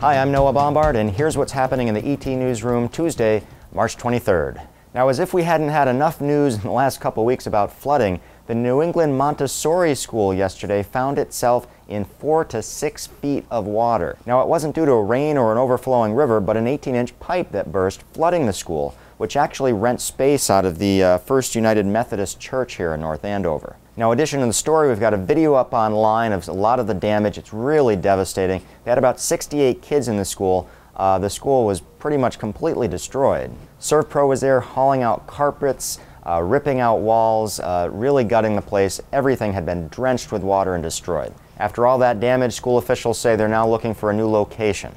Hi, I'm Noah Bombard, and here's what's happening in the ET Newsroom Tuesday, March 23rd. Now, as if we hadn't had enough news in the last couple weeks about flooding, the New England Montessori school yesterday found itself in 4 to 6 feet of water. Now, it wasn't due to a rain or an overflowing river, but an 18-inch pipe that burst, flooding the school, which actually rents space out of the First United Methodist Church here in North Andover. Now, in addition to the story, we've got a video up online of a lot of the damage. It's really devastating. They had about 68 kids in the school. The school was pretty much completely destroyed. ServPro was there hauling out carpets, ripping out walls, really gutting the place. Everything had been drenched with water and destroyed. After all that damage, school officials say they're now looking for a new location.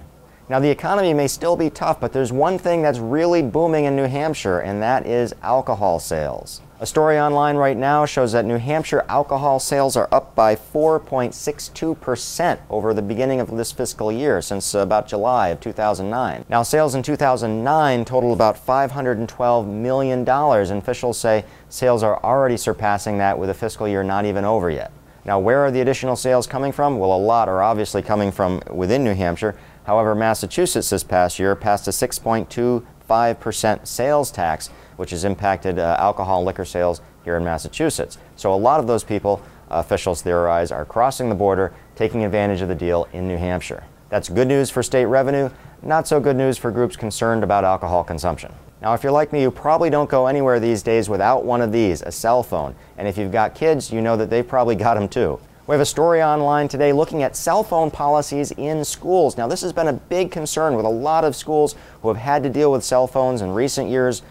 Now, the economy may still be tough, but there's one thing that's really booming in New Hampshire, and that is alcohol sales. A story online right now shows that New Hampshire alcohol sales are up by 4.62% over the beginning of this fiscal year, since about July of 2009. Now, sales in 2009 totaled about $512 million, and officials say sales are already surpassing that with the fiscal year not even over yet. Now, where are the additional sales coming from? Well, a lot are obviously coming from within New Hampshire. However, Massachusetts this past year passed a 6.25% sales tax, which has impacted alcohol and liquor sales here in Massachusetts. So a lot of those people, officials theorize, are crossing the border, taking advantage of the deal in New Hampshire. That's good news for state revenue, not so good news for groups concerned about alcohol consumption. Now, if you're like me, you probably don't go anywhere these days without one of these, a cell phone. And if you've got kids, you know that they've probably got them too. We have a story online today looking at cell phone policies in schools. Now, this has been a big concern with a lot of schools who have had to deal with cell phones in recent years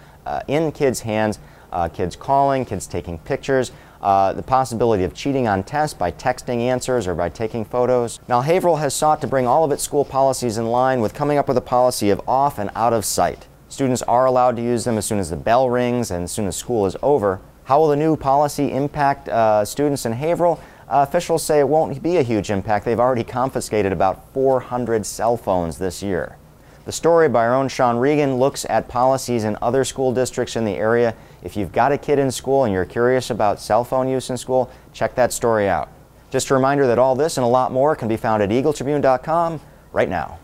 in kids' hands, kids calling, kids taking pictures, the possibility of cheating on tests by texting answers or by taking photos. Now, Haverhill has sought to bring all of its school policies in line with coming up with a policy of off and out of sight. Students are allowed to use them as soon as the bell rings and as soon as school is over. How will the new policy impact students in Haverhill? Officials say it won't be a huge impact. They've already confiscated about 400 cell phones this year. The story by our own Sean Regan looks at policies in other school districts in the area. If you've got a kid in school and you're curious about cell phone use in school, check that story out. Just a reminder that all this and a lot more can be found at Eagle-Tribune.com right now.